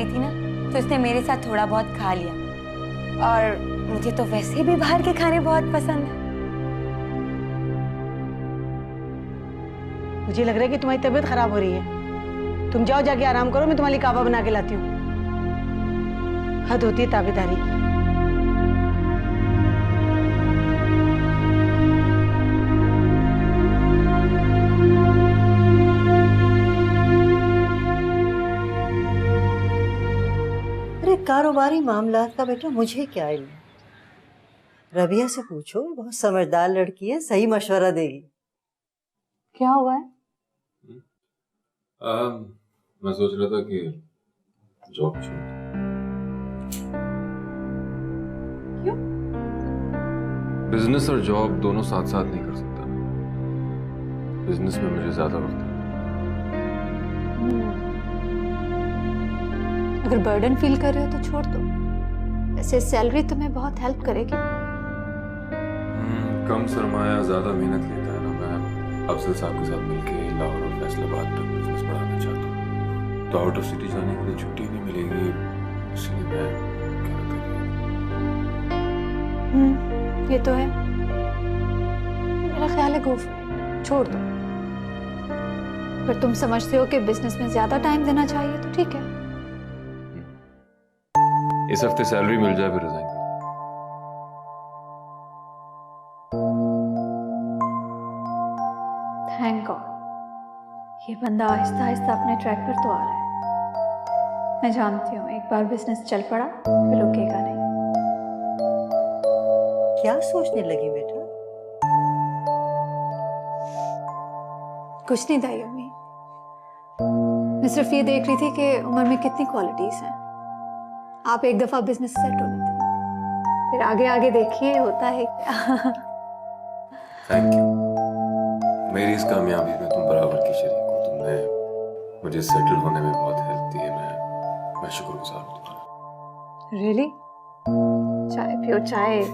रही थी ना, तो उसने मेरे साथ थोड़ा बहुत खा लिया। और मुझे तो वैसे भी बाहर के खाने बहुत पसंद है। मुझे लग रहा है कि तुम्हारी तबीयत खराब हो रही है। तुम जाओ, जाके आराम करो, मैं तुम्हारे लिए काबा बना के लाती हूँ। हद होती है ताबेदारी की। अरे कारोबारी मामला का बेटा मुझे क्या इल्म। रबिया से पूछो, बहुत समझदार लड़की है, सही मशवरा देगी। क्या हुआ है? मैं सोच रहा था कि जॉब छोड़। क्यों? बिजनेस और जॉब दोनों साथ साथ नहीं कर सकता। बिजनेस में मुझे ज्यादा वक्त है। अगर बर्डन फील कर रहे हो तो छोड़ दो। वैसे सैलरी तुम्हें बहुत हेल्प करेगी। कम सरमाया ज्यादा मेहनत लेता है ना। मैं अफजल साहब के साथ मिलके लाहौर और फैसलाबाद तक बिजनेस बढ़ाना चाहता हूँ, तो आउट ऑफ सिटी जाने के लिए छुट्टी नहीं मिलेगी, इसलिए मैं कह रहा था ये तो है। मेरा ख्याल है गो फॉर इट, छोड़ दो। अगर तुम समझते हो कि बिजनेस में ज्यादा टाइम देना चाहिए तो ठीक है। इस हफ्ते सैलरी मिल जाए फिर रिजाइन कर। थैंक गॉड, ये बंदा आहिस्ता आहिस्ता अपने ट्रैक पर तो आ रहा है। मैं जानती हूँ एक बार बिजनेस चल पड़ा फिर रुकेगा नहीं। क्या सोचने लगी बेटा? कुछ नहीं दाई अम्मी, मैं सिर्फ ये देख रही थी कि उमर में कितनी क्वालिटीज हैं। आप एक दफा बिजनेस सेट हो लेते हैं, फिर आगे आगे देखिए होता है क्या। Thank you. मेरी इस कामयाबी में तुम बराबर की शरीक हो। तुमने मुझे सेटल होने में बहुत हेल्प दी है। मैं शुक्रगुजार हूँ तुम्हारा। रियली? चाय पियो चाय।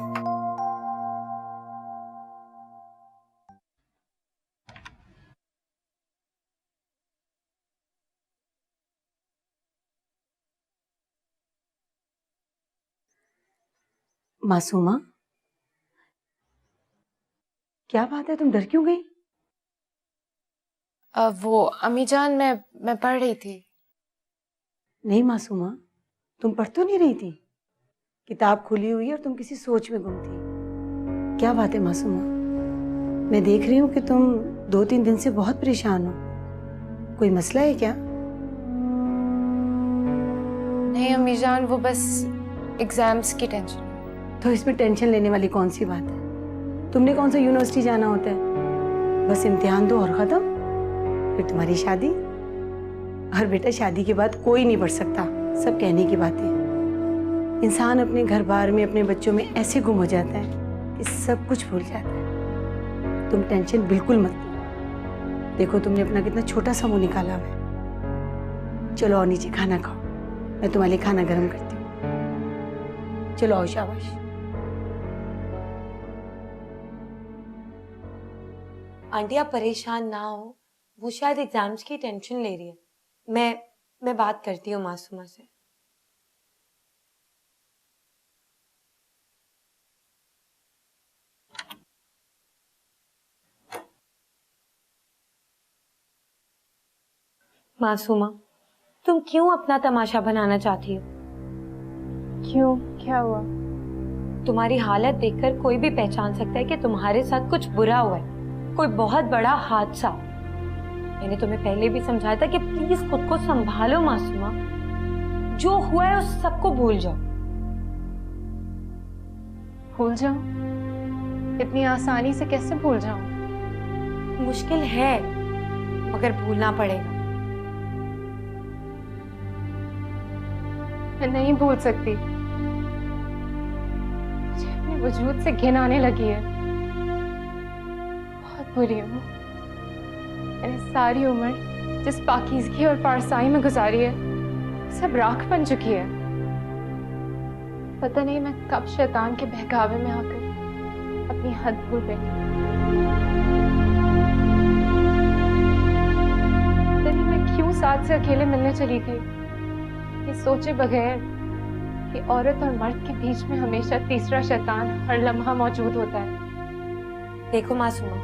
मासूमा, क्या बात है, तुम डर क्यों गई? वो अम्मी जान, मैं पढ़ रही थी। नहीं मासूमा, तुम पढ़ तो नहीं रही थी? किताब खुली हुई है और तुम किसी सोच में गुम थी। क्या बात है मासूमा? मैं देख रही हूँ कि तुम 2-3 दिन से बहुत परेशान हो। कोई मसला है क्या? नहीं अम्मी जान, वो बस एग्जाम्स की टेंशन। तो इसमें टेंशन लेने वाली कौन सी बात है? तुमने कौन सा यूनिवर्सिटी जाना होता है? बस इम्तिहान दो और खत्म, फिर तुम्हारी शादी। और बेटा, शादी के बाद कोई नहीं पढ़ सकता, सब कहने की बात है। इंसान अपने घर बार में, अपने बच्चों में ऐसे गुम हो जाता है कि सब कुछ भूल जाता है। तुम टेंशन बिल्कुल मत लो। देखो तुमने अपना कितना छोटा सा मुंह निकाला हुआ है। चलो और नीचे खाना खाओ, मैं तुम्हारे लिए खाना गर्म करती हूँ। चलो आओ, शाबाश। आंटी आप परेशान ना हो, वो शायद एग्जाम्स की टेंशन ले रही है। मैं बात करती हूँ मासूमा से। मासूमा, तुम क्यों अपना तमाशा बनाना चाहती हो? क्यों, क्या हुआ? तुम्हारी हालत देखकर कोई भी पहचान सकता है कि तुम्हारे साथ कुछ बुरा हुआ है, कोई बहुत बड़ा हादसा। मैंने तुम्हें पहले भी समझाया था कि प्लीज खुद को संभालो मासूमा। जो हुआ है उस सबको भूल जाओ। भूल जाऊं? इतनी आसानी से कैसे भूल जाऊं? मुश्किल है, मगर भूलना पड़ेगा। मैं नहीं भूल सकती। मुझे अपने वजूद से घिन आने लगी है। बहुत बुरी हूँ। मैंने सारी उम्र जिस पाकीज़गी और पारसाई में गुजारी है, सब राख बन चुकी है। पता नहीं मैं कब शैतान के बहकावे में आकर अपनी हद भूल बैठी। पता नहीं मैं क्यों साथ से अकेले मिलने चली गई। ये सोचे बगैर कि औरत और मर्द के बीच में हमेशा तीसरा शैतान हर लम्हा मौजूद होता है। देखो मासूमा,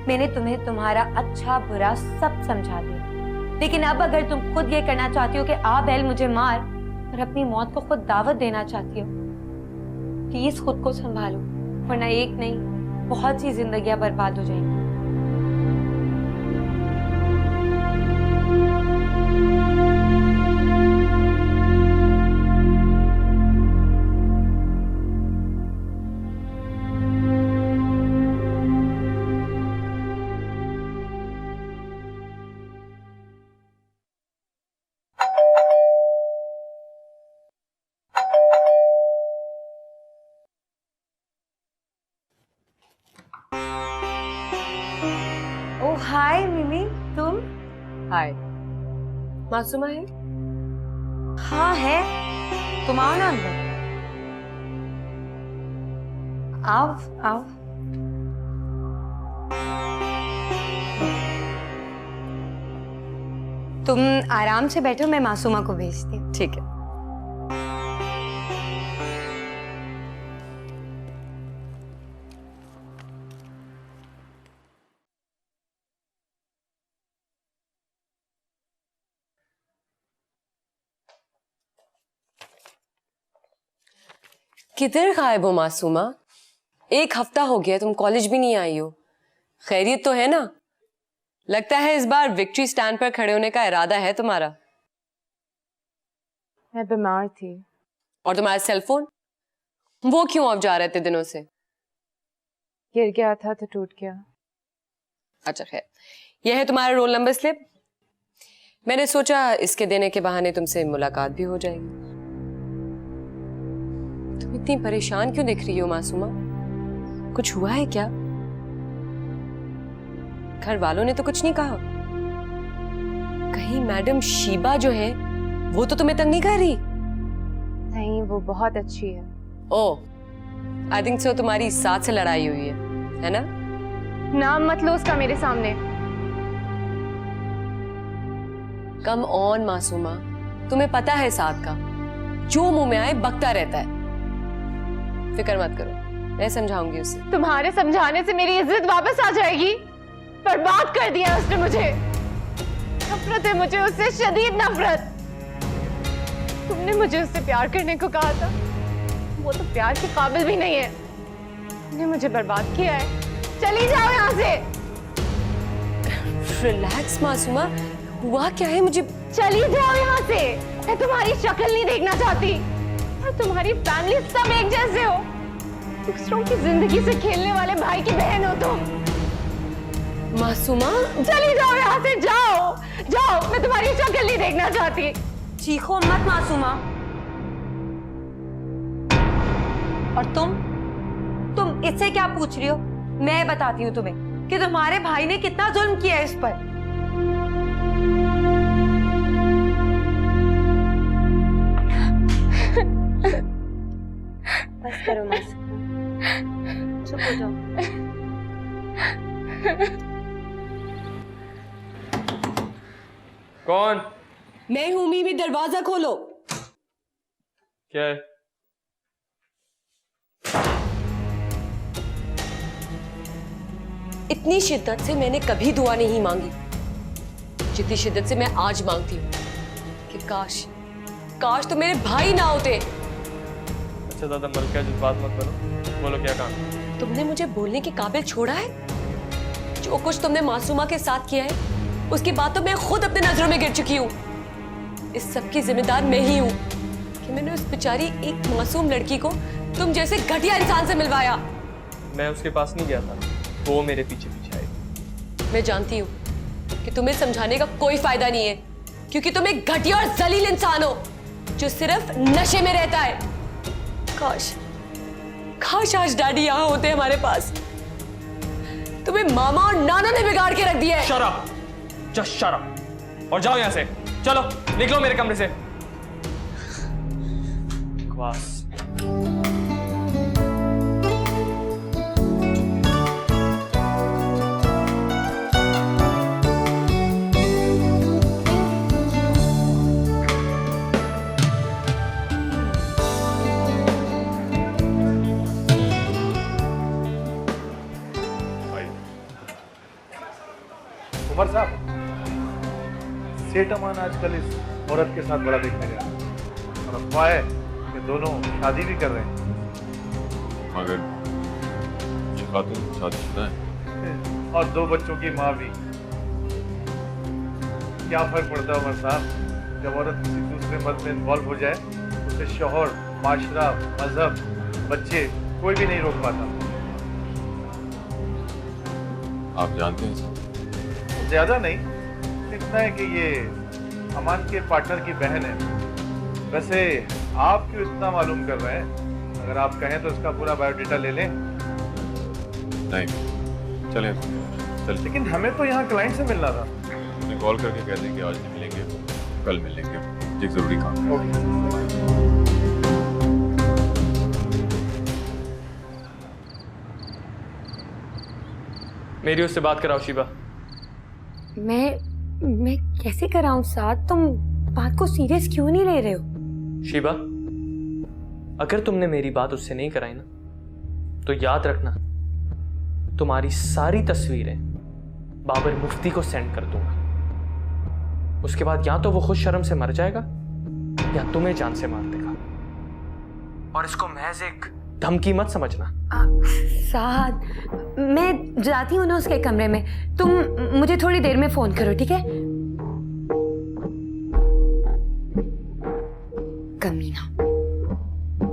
मैंने तुम्हें तुम्हारा अच्छा बुरा सब समझा दिया, लेकिन अब अगर तुम खुद ये करना चाहती हो कि आ बैल मुझे मार और अपनी मौत को खुद दावत देना चाहती हो, प्लीज खुद को संभालो, वरना एक नहीं बहुत सी जिंदगियां बर्बाद हो जाएंगी। ओह हाय मिमी, तुम? हाय, मासूमा है? हाँ है, तुम आओ ना अंदर। आओ आओ। तुम आराम से बैठो, मैं मासूमा को भेजती हूँ। ठीक है। किधर गायब हो मासूमा? एक हफ्ता हो गया, तुम कॉलेज भी नहीं आई हो। खैरियत तो है ना? लगता है इस बार विक्ट्री स्टैंड पर खड़े होने का इरादा है तुम्हारा। मैं बीमार थी। और तुम्हारा सेलफोन, वो क्यों ऑफ जा रहे थे दिनों से? गिर गया था तो टूट गया। अच्छा खैर, यह है तुम्हारा रोल नंबर स्लिप। मैंने सोचा इसके देने के बहाने तुमसे मुलाकात भी हो जाएगी। तुम इतनी परेशान क्यों दिख रही हो मासूमा? कुछ हुआ है क्या? घर वालों ने तो कुछ नहीं कहा? कहीं मैडम शीबा जो है वो तो तुम्हें तंग नहीं कर रही? नहीं, वो बहुत अच्छी है। ओह, आई थिंक सो तुम्हारी साथ से लड़ाई हुई है ना? नाम मत लो उसका मेरे सामने। कम ऑन मासूमा, तुम्हें पता है साथ का जो मुंह में आए बकता रहता है। फिक्र मत करो, मैं समझाऊंगी उसे। तुम्हारे समझाने से मेरी इज्जत वापस आ जाएगी? बर्बाद कर दिया उसने मुझे। नफरत है मुझे उससे, शदीद नफरत। तुमने मुझे उससे प्यार करने को कहा था, वो तो प्यार के काबिल भी नहीं है। तुमने मुझे बर्बाद किया है। चली जाओ यहाँ से। रिलैक्स मासूमा, हुआ क्या है? मुझे चली जाओ यहाँ से। मैं तुम्हारी शक्ल नहीं देखना चाहती। और तुम्हारी फैमिली सब एक जैसे हो। दूसरों की जिंदगी से खेलने वाले भाई की बहन हो तुम। मासूमा, चली जाओ यहाँ से, जाओ जाओ। मैं तुम्हारी शक्ल नहीं देखना चाहती। चीखो मत मासूमा। और तुम इससे क्या पूछ रही हो? मैं बताती हूँ तुम्हें कि तुम्हारे भाई ने कितना जुल्म किया है इस पर। बस करो मासूमा, चुप हो जाओ। कौन? मैं हूं मीमी, दरवाजा खोलो। क्या है? इतनी शिद्दत से मैंने कभी दुआ नहीं मांगी जितनी शिद्दत से मैं आज मांगती हूँ कि काश तो मेरे भाई ना होते। अच्छा दादा, मलका जज्बात मत करो, बोलो क्या काम? तुमने मुझे बोलने के काबिल छोड़ा है? जो कुछ तुमने मासूमा के साथ किया है उसकी बात तो मैं खुद अपने नजरों में गिर चुकी हूँ। इस सब की जिम्मेदार मैं ही हूँ कि मैंने उस बेचारी एक मासूम लड़की को तुम जैसे घटिया इंसान से मिलवाया। मैं उसके पास नहीं गया था, वो मेरे पीछे पीछे आई। मैं जानती हूँ कि तुम्हें समझाने का कोई फायदा नहीं है, क्योंकि तुम एक घटिया और जलील इंसान हो जो सिर्फ नशे में रहता है। काश आज डैडी यहाँ होते हमारे पास। तुम्हें मामा और नाना ने बिगाड़ के रख दिया है। Shut up, just shut up और जाओ यहाँ से। चलो निकलो मेरे कमरे से। बकवास। सेठ अमान आजकल इस औरत के साथ बड़ा देखने गया और अफवाह है कि दोनों शादी भी कर रहे हैं। मगर शिफा तो शादीशुदा है और 2 बच्चों की माँ भी। क्या फर्क पड़ता है उमर साहब, जब औरत किसी दूसरे मर्द में इन्वॉल्व हो जाए उसे शौहर, माशरा, मजहब, बच्चे कोई भी नहीं रोक पाता। आप जानते हैं सर? ज्यादा नहीं, इतना है कि ये अमान के पार्टनर की बहन है। वैसे आप क्यों इतना मालूम कर रहे हैं? अगर आप कहें तो इसका पूरा बायोडेटा ले लें। नहीं, चलें चल। लेकिन हमें तो यहाँ क्लाइंट से मिलना था। मैं कॉल करके कह दें कि आज नहीं मिलेंगे, कल मिलेंगे, एक जरूरी काम है। मेरी उससे बात कराओ शिबा। मैं कैसे कराऊं साथ? तुम बात को सीरियस क्यों नहीं ले रहे हो? शिबा, अगर तुमने मेरी बात उससे नहीं कराई ना, तो याद रखना तुम्हारी सारी तस्वीरें बाबर मुफ्ती को सेंड कर दूंगा। उसके बाद या तो वो खुद शर्म से मर जाएगा या तुम्हें जान से मार देगा। और इसको महज एक धमकी मत समझना। साथ, मैं जाती हूँ ना उसके कमरे में, तुम मुझे थोड़ी देर में फोन करो, ठीक है? कमीना,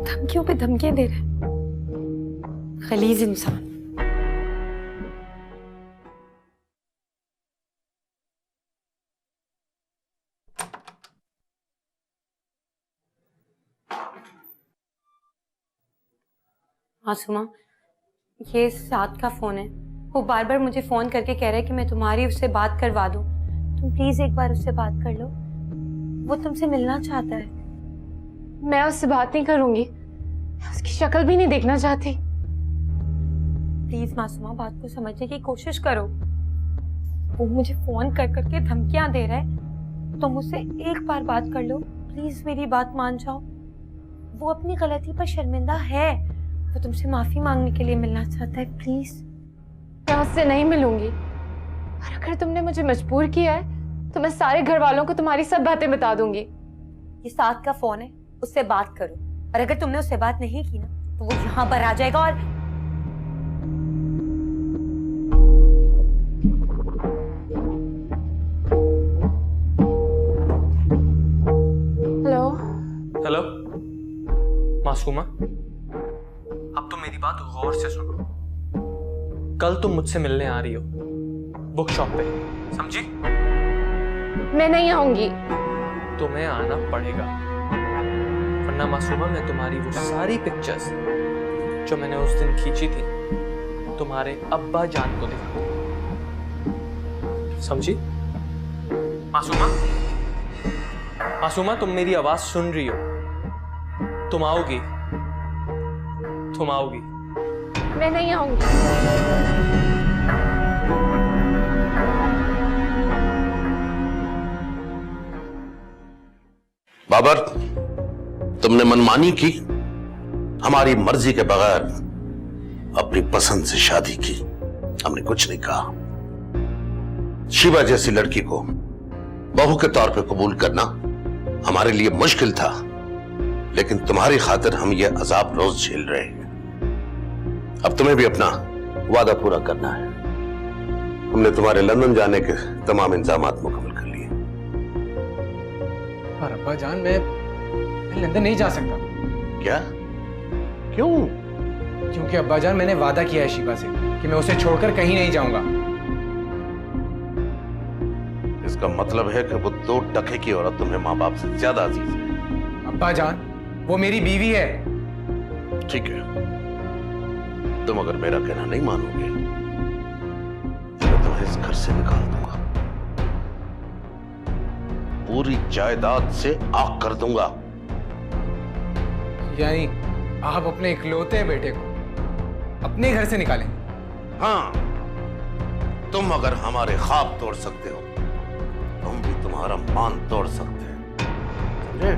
धमकियों पे धमकियां दे रहे, खलीज इंसान। मासूमा, ये साथ का फोन है। वो बार बार मुझे फोन करके कह रहा है कि मैं तुम्हारी उससे बात करवा दूं। तुम प्लीज एक बार उससे बात कर लो, वो तुमसे मिलना चाहता है। मैं उससे बात नहीं करूंगी, उसकी शक्ल भी नहीं देखना चाहती। प्लीज मासूमा, बात को समझने की कोशिश करो। वो मुझे फोन कर करके धमकियां दे रहा है, तुम उससे एक बार बात कर लो प्लीज, मेरी बात मान जाओ। वो अपनी गलती पर शर्मिंदा है, वो तुमसे माफी मांगने के लिए मिलना चाहता है, प्लीज। मैं उससे नहीं मिलूंगी, और अगर तुमने मुझे मजबूर किया है तो मैं सारे घर वालों को तुम्हारी सब बातें बता दूंगी। ये साथ का फोन है, उससे बात करो, और अगर तुमने उससे बात नहीं की ना तो वो यहाँ पर आ जाएगा। और हेलो हेलो मासूमा, अब तुम मेरी बात गौर से सुनो। कल तुम मुझसे मिलने आ रही हो बुक शॉप पे, समझी? मैं नहीं आऊंगी। तुम्हें आना पड़ेगा, वरना मासूमा मैं तुम्हारी वो सारी पिक्चर्स जो मैंने उस दिन खींची थी तुम्हारे अब्बा जान को दिखा, समझी? मासूमा, मासूमा तुम मेरी आवाज सुन रही हो? तुम आओगी, तुम आओगी? मैं नहीं आऊंगी। बाबर, तुमने मनमानी की, हमारी मर्जी के बगैर अपनी पसंद से शादी की। हमने कुछ नहीं कहा। शिवा जैसी लड़की को बहू के तौर पे कबूल करना हमारे लिए मुश्किल था, लेकिन तुम्हारी खातिर हम ये अजाब रोज झेल रहे हैं। अब तुम्हें भी अपना वादा पूरा करना है। हमने तुम्हारे लंदन जाने के तमाम इंतजामात मुकम्मल कर लिए। पर अब्बा जान, मैं लंदन नहीं जा सकता। क्या? क्यों? क्योंकि अब्बा जान, मैंने वादा किया है शिवा से कि मैं उसे छोड़कर कहीं नहीं जाऊंगा। इसका मतलब है कि वो 2 टके की औरत तुम्हें माँ बाप से ज्यादा अजीज है। अब्बा जान, वो मेरी बीवी है। ठीक है, तुम अगर मेरा कहना नहीं मानोगे तो मैं तुम्हें इस घर से निकाल दूंगा, पूरी जायदाद से आग कर दूंगा। यानी आप अपने इकलौते बेटे को अपने घर से निकालेंगे? हाँ, तुम अगर हमारे ख्वाब तोड़ सकते हो, हम भी तुम्हारा मान तोड़ सकते हैं, समझे?